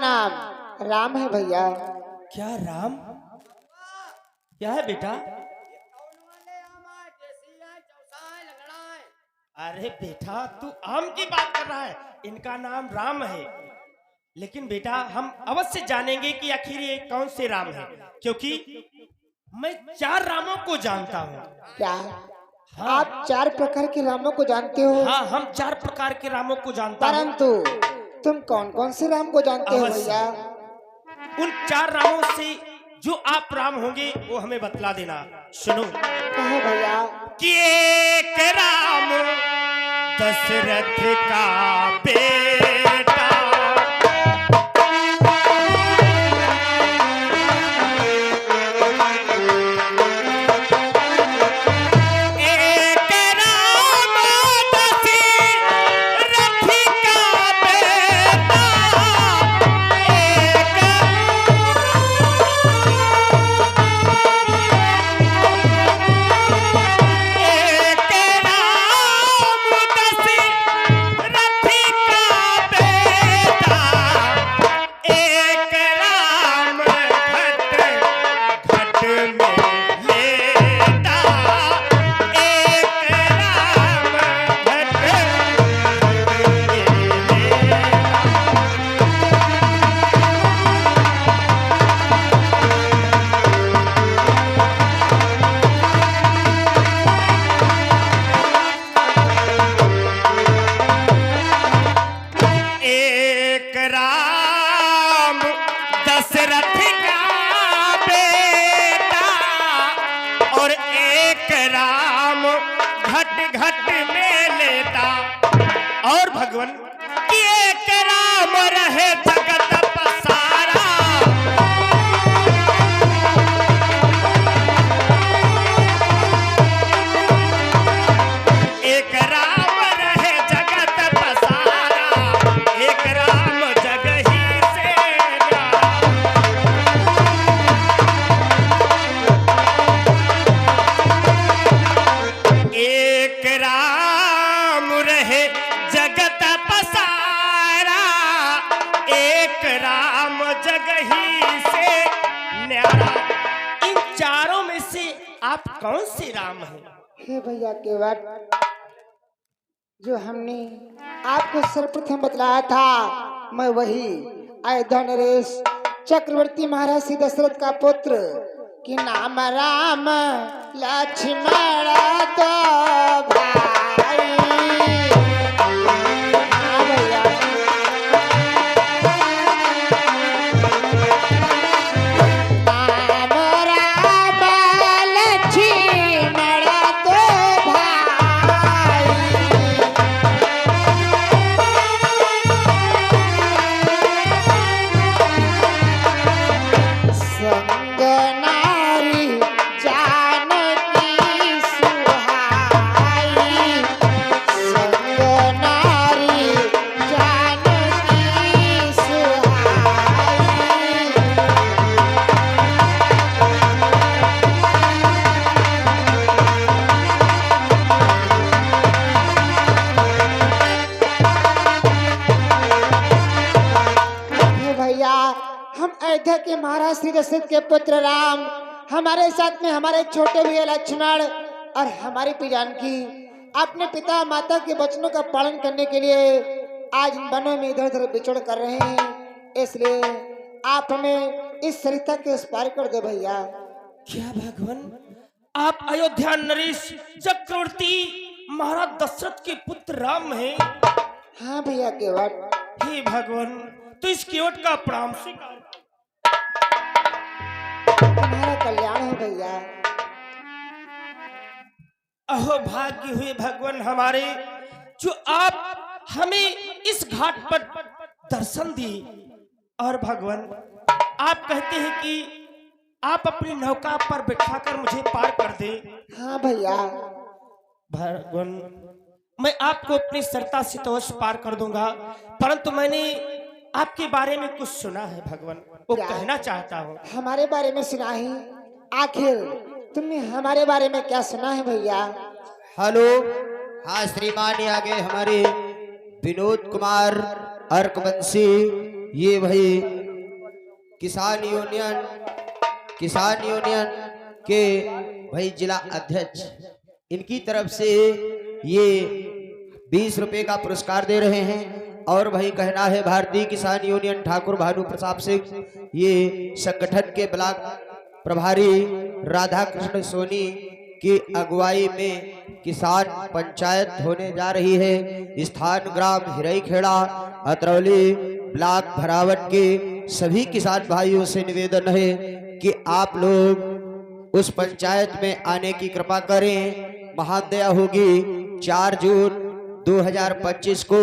नाम राम है भैया। क्या राम? क्या है बेटा? अरे बेटा तू आम की बात कर रहा है, इनका नाम राम है। लेकिन बेटा हम अवश्य जानेंगे कि आखिर ये कौन से राम है, क्योंकि मैं 4 रामों को जानता हूँ। क्या हाँ। आप 4 प्रकार के रामों को जानते हो? हाँ, हम 4 प्रकार के रामों को जानता हूँ। परंतु तुम कौन कौन से राम को जानते हो अवश्य। भैया? उन 4 रामों से जो आप राम होंगे वो हमें बतला देना। सुनो। कहो भैया। कि एक राम दशरथ का बेटा, एक राम दशरथ का बेटा, एक राम दशरथ का बेटा, एक राम घट घट में लेता, एक राम घट घट में लेता। एक राम दशरथ का बेटा और एक राम घट घट में लेता। और भगवान कि एक राम रहे जगत पसारा, एक राम रहे जगत पसारा, एक राम जग ही से न्यारा। एक राम रहे जगत पसारा, एक राम जग ही से न्यारा। इन चारों में से आप कौन से राम हैं? हे भैया केवट, जो हमने आपको सर्वप्रथम बतलाया था मैं वही अयोध्या नरेश चक्रवर्ती महाराज श्री दशरथ का पुत्र कि नाम राम लक्ष्मण दो भाई। हाँ भैया। नाम राम लक्ष्मण दो भाई। संग नारी जानकी सुहाई, संग नारी जानकी सुहाई। हे भैया, हम अयोध्या के महाराज श्री दशरथ के पुत्र राम, हमारे साथ में हमारे छोटे भैया लक्ष्मण और हमारी पिता जानकी अपने पिता माता के वचनों का पालन करने के लिए आज इन वनों में इधर उधर विचरण कर रहे हैं। इसलिए आप हमें इस सरिता के उस पार कर दो भैया। क्या भगवान आप अयोध्या नरेश चक्रवर्ती महाराज दशरथ के पुत्र राम हैं? हाँ भैया केवट। हे भगवान तो इस केवट का प्रणाम स्वीकार। तुम्हारा कल्याण हो भैया। अहो भाग्य हुए भगवान हमारे, जो आप हमें इस घाट पर दर्शन दिए। और भगवान आप कहते हैं कि आप अपनी नौका पर बिठाकर मुझे पार कर दे। हाँ भैया। भगवान मैं आपको अपनी सरता से तो अवश्य पार कर दूंगा, परंतु मैंने आपके बारे में कुछ सुना है भगवान, वो कहना चाहता हूँ। हमारे बारे में सुना ही? आखिर तुमने हमारे बारे में क्या सुना है भैया? हेलो। हाँ श्रीमान, ये आगे हमारे विनोद कुमार अर्कवंशी, ये भाई किसान यूनियन के भाई जिला अध्यक्ष, इनकी तरफ से ये 20 रुपए का पुरस्कार दे रहे हैं। और भाई कहना है भारतीय किसान यूनियन ठाकुर भानु प्रताप सिंह, ये संगठन के ब्लॉक प्रभारी राधा कृष्ण सोनी की अगुवाई में किसान पंचायत होने जा रही है। स्थान ग्राम हिरईखेड़ा, अतरौली ब्लॉक भरावट के सभी किसान भाइयों से निवेदन है कि आप लोग उस पंचायत में आने की कृपा करें। महादया होगी 4 जून 2025 को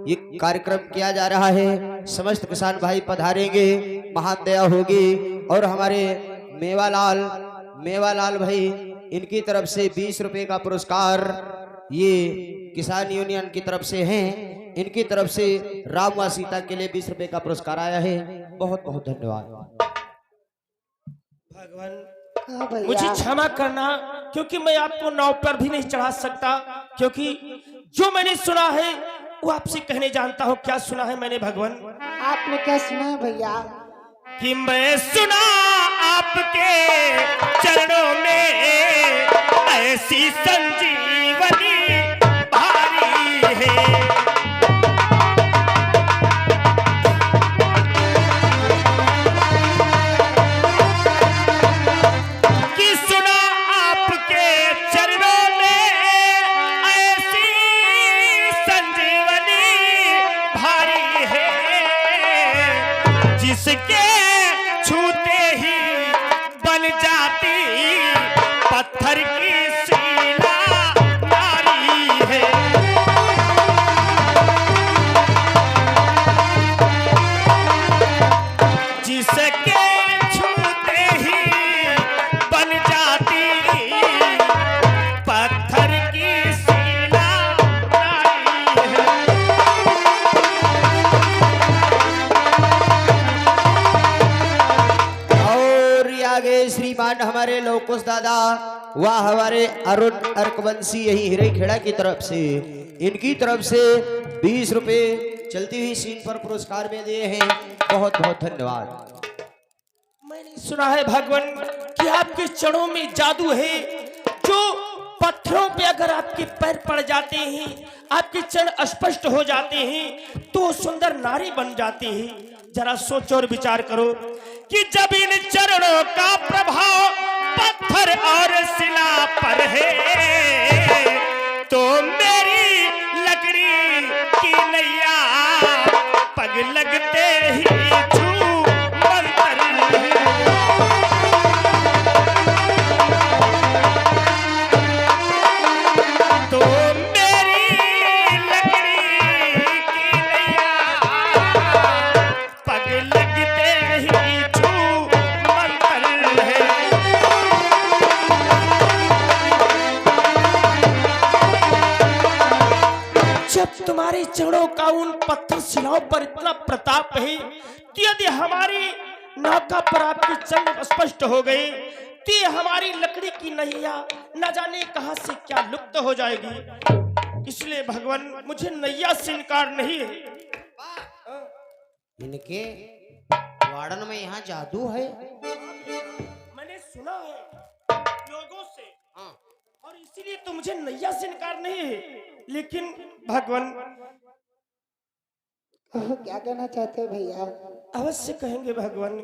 ये कार्यक्रम किया जा रहा है। समस्त किसान भाई पधारेंगे, महादया होगी। और हमारे मेवालाल भाई, इनकी तरफ से 20 रुपए का पुरस्कार ये किसान यूनियन की तरफ से हैं। इनकी तरफ से राम व सीता के लिए 20 रुपए का पुरस्कार आया है। बहुत बहुत धन्यवाद। भगवान हाँ भैया। मुझे क्षमा करना, क्योंकि मैं आपको नाव पर भी नहीं चढ़ा सकता, क्योंकि जो मैंने सुना है वो आपसे कहने जानता हूँ। क्या सुना है मैंने भगवान? आपने क्या सुना है भैया? कि मैं सुना आपके चरणों में ऐसी संजीवनी भारी है। कि सुना आपके चरणों में ऐसी संजीवनी भारी है, जिसके छूते ही बन जाती पत्थर की शिला नारी है। जिसके छूते ही बन जाती पत्थर की शिला नारी है। और ये आगे श्रीमान हमारे लोकुश दादा व हमारे अरुण अर्कवंशी यही हिरईखेड़ा की तरफ से, इनकी तरफ से 20 रुपए चलती हुई सीन पर पुरस्कार में दिए हैं। बहुत बहुत धन्यवाद। मैंने सुना है भगवान कि आपके चरणों में जादू है, जो पत्थरों पे अगर आपके पैर पड़ जाते हैं, आपके चरण स्पष्ट हो जाते हैं, तो सुंदर नारी बन जाती है। जरा सोचो और विचार करो कि जब इन चरणों का प्रभाव पत्थर और शिला पर है, तो मेरी लकड़ी की नैया पग लगते ही तो मेरी लकड़ी की नैया पग लगते ही छू मंतर है। जब तुम्हारे चरणों का उन पत्थर शिलाओं पर इतना प्रताप है, कि यदि हमारी नौका पर आपके चरण स्पष्ट हो गए, तो हमारी लकड़ी की नैया न जाने कहां से क्या लुप्त हो जाएगी। इसलिए भगवान मुझे नैया से इनकार नहीं है। इनके वार्डन में यहाँ जादू है। मैंने सुना है लोगों से, और इसीलिए तो मुझे नैया से इनकार नहीं है। लेकिन भगवान क्या कहना चाहते हो भैया? अवश्य कहेंगे भगवान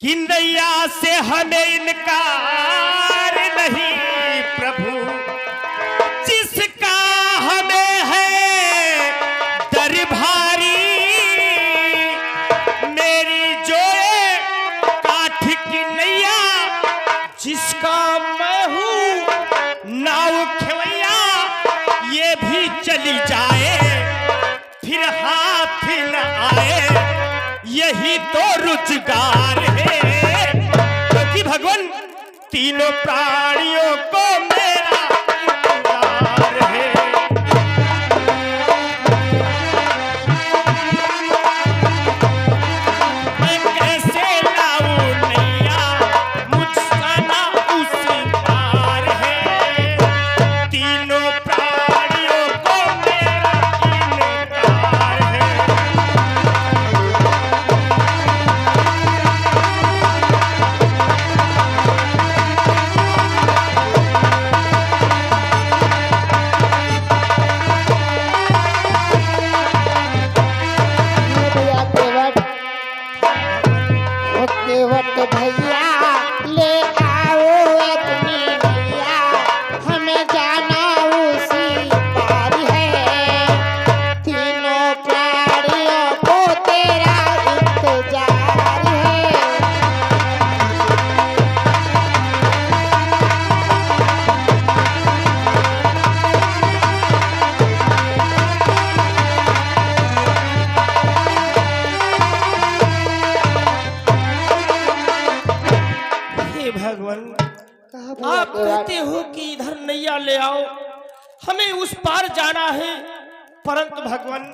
कि नैया से हमें इनकार नहीं प्रभु, जिसका हमें है दर भारी। मेरी जो काठ की नैया, जिसका मैं हूँ नाव खेवैया, ये भी चली जाए फिर हाथ न आए, यही तो रुजगार है। क्योंकि भगवान तीनों प्राणियों को मेरा इंतजार है। मैं कैसे लाऊं नैया, मुझसा ना उस पार है। तीनों प्राणियों को मेरा इंतजार है। आप कहते हो कि इधर नैया ले आओ, हमें उस पार जाना है, परंतु भगवान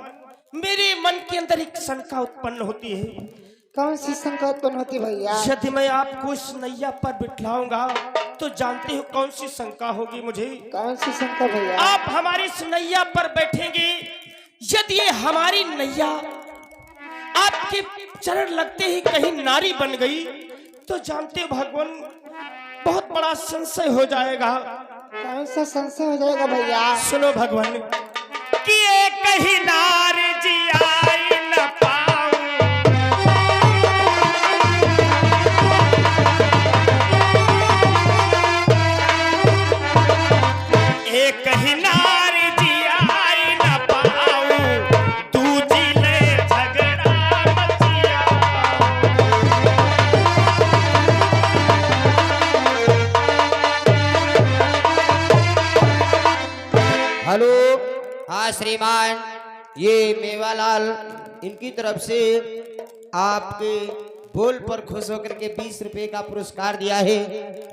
मेरे मन के अंदर एक शंका उत्पन्न होती है। कौन सी शंका उत्पन्न होती भैया? यदि मैं आपको इस नैया पर बिठलाऊंगा तो जानते हो कौन सी शंका होगी मुझे? कौन सी शंका भैया? आप हमारी इस नैया पर बैठेंगे, यदि ये हमारी नैया आपके चरण लगते ही कहीं नारी बन गई तो जानते हो भगवान बहुत बड़ा संशय हो जाएगा। कौन सा संशय हो जाएगा भैया? सुनो भगवान कि ये कहीं नार जियाई न पाऊं, ये कहीं नार जियाई न पाऊं, तू जिले झगड़ा मचिया। हेलो, हाँ श्रीमान, ये मेवालाल इनकी तरफ से आपके बोल पर खुश होकर के 20 रुपए का पुरस्कार दिया है।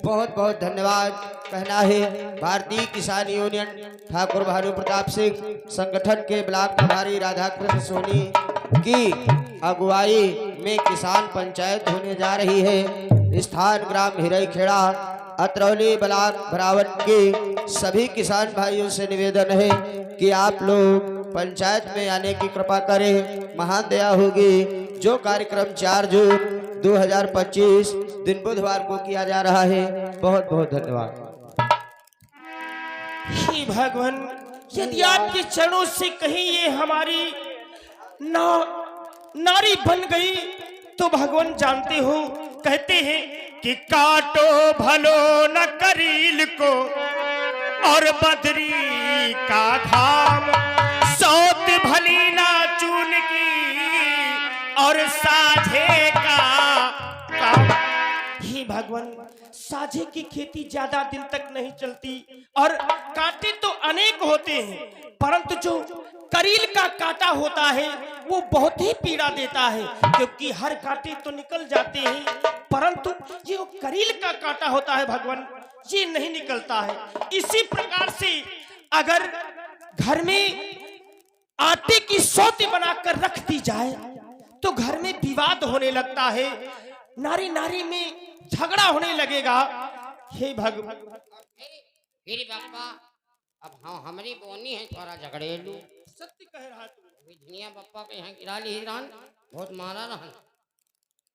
बहुत बहुत धन्यवाद कहना है। भारतीय किसान यूनियन ठाकुर भानु प्रताप सिंह संगठन के ब्लॉक प्रभारी राधाकृष्ण सोनी की अगुवाई में किसान पंचायत होने जा रही है। स्थान ग्राम हिरईखेड़ा, अतरौली ब्लॉक भरावन के सभी किसान भाइयों से निवेदन है कि आप लोग पंचायत में आने की कृपा करें, महान दया होगी। जो कार्यक्रम 4 जून 2025 दिन बुधवार को किया जा रहा है। बहुत बहुत धन्यवाद। हे भगवान, यदि आपके चरणों से कहीं ये हमारी नारी बन गई तो भगवान जानते हो कहते हैं कि काटो भलो न करील को और बदरी का घाम, सौत भली ना चून की और साझे का काम। हे भगवान, साझे की खेती ज्यादा दिन तक नहीं चलती और कांटे तो अनेक होते हैं, परंतु जो करील का कांटा होता है वो बहुत ही पीड़ा देता है, क्योंकि हर कांटे तो निकल जाते हैं, परंतु ये जो करील का कांटा होता है भगवान, ये नहीं निकलता है। इसी प्रकार से अगर घर में आटे की सौती बनाकर रख दी जाए तो घर में विवाद होने लगता है, नारी नारी में झगड़ा होने लगेगा। हे भगवान, फिर बापा अब हाँ हमारी बोनी है थोड़ा झगड़ेलू। सत्य कह रहा तू। धनिया बप्पा के यहाँ गिरा ली हिरान बहुत मारा रहन,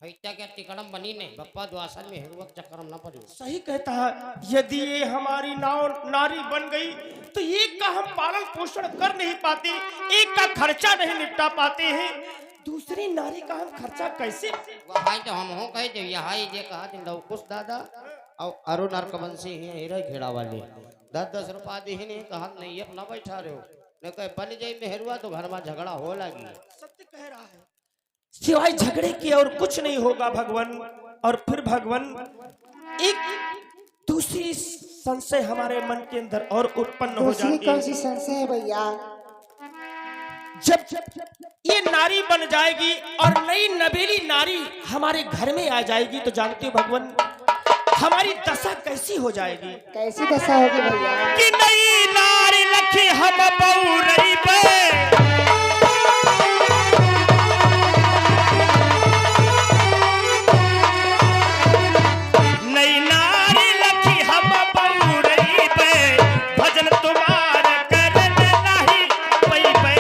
हैता क्या टिकड़म बनी नहीं बप्पा द्वासन में हेरुवक चक्करम न पड़ी। सही कहता है, यदि ये हमारी नारी बन गई तो एक का हम पालन पोषण कर नहीं पाते, एक का खर्चा नहीं निपटा पाते हैं, दूसरी नारी का हम खर्चा कैसे? वहाँ तो हम हो कहे थे यहाँ ये कहा दिन लवकुश दादा और अरुण अर्कवंशी हैं हीरा खेड़ा वाले 10-10 रुपया दी नहीं कहा नहीं अपना बैठा रहे हो न कहे बन जाए मेहरुआ तो घर में झगड़ा हो लगी। सत्य कह रहा है, सिवाय झगड़े के और कुछ नहीं होगा भगवान। और फिर भगवान एक दूसरी संशय हमारे मन के अंदर और उत्पन्न हो दूसरी जाती कौन है। सी संशय है भैया? जब ये नारी बन जाएगी और नई नवेली नारी हमारे घर में आ जाएगी तो जानते हो भगवान हमारी दशा कैसी हो जाएगी? कैसी दशा होगी भैया? कि नई नारी लखी हम बउरई पे, नई नारी लखी हम बउरई पे, भजन तुम्हारा करन नहीं पई पे।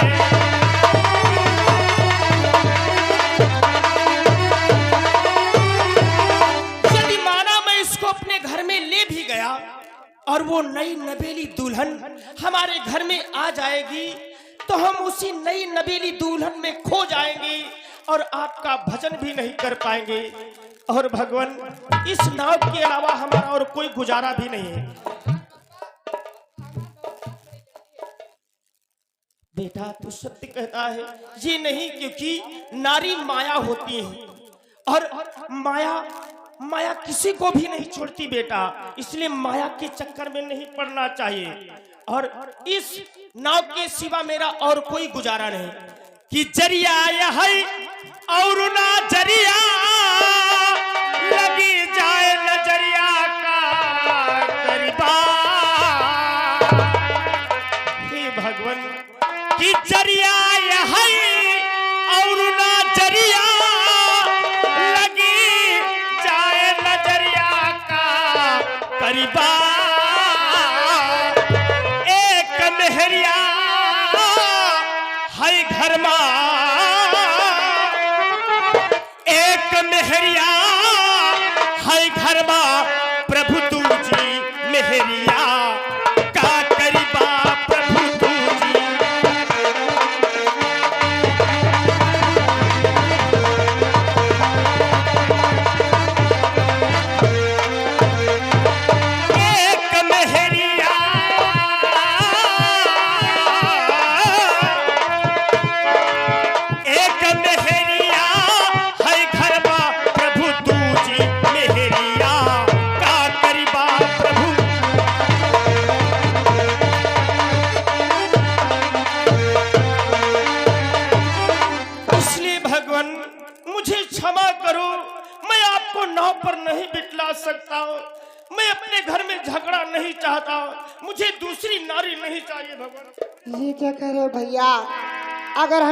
यदि माना मैं इसको अपने घर में ले भी गया और वो नई नवेली दुल्हन हमारे घर में आ जाएगी तो हम उसी नई नवेली दुल्हन में खो जाएंगे और आपका भजन भी नहीं कर पाएंगे। और भगवान इस नाव के अलावा हमारा और कोई गुजारा भी नहीं है। बेटा तू सत्य कहता है, ये नहीं, क्योंकि नारी माया होती है और माया किसी को भी नहीं छोड़ती बेटा, इसलिए माया के चक्कर में नहीं पड़ना चाहिए। और इस नाव के सिवा मेरा और कोई गुजारा नहीं कि जरिया यह है और ना जरिया लगी जाए नजरिया का एक मेहरिया है घरबा प्रभु तुझी मेहरिया का करीबा प्रभु तुझी। एक मेहरिया एक मेहरिया है घरबा प्रभु तुझी मेहरिया का करीबा प्रभु। इसलिए भगवान मुझे क्षमा करो, मैं आपको नाव पर नहीं बिठला सकता हूँ, मैं अपने घर में झगड़ा नहीं चाहता, मुझे दूसरी नारी नहीं चाहिए भगवान। ये क्या कह रहे हो भैया? अगर हम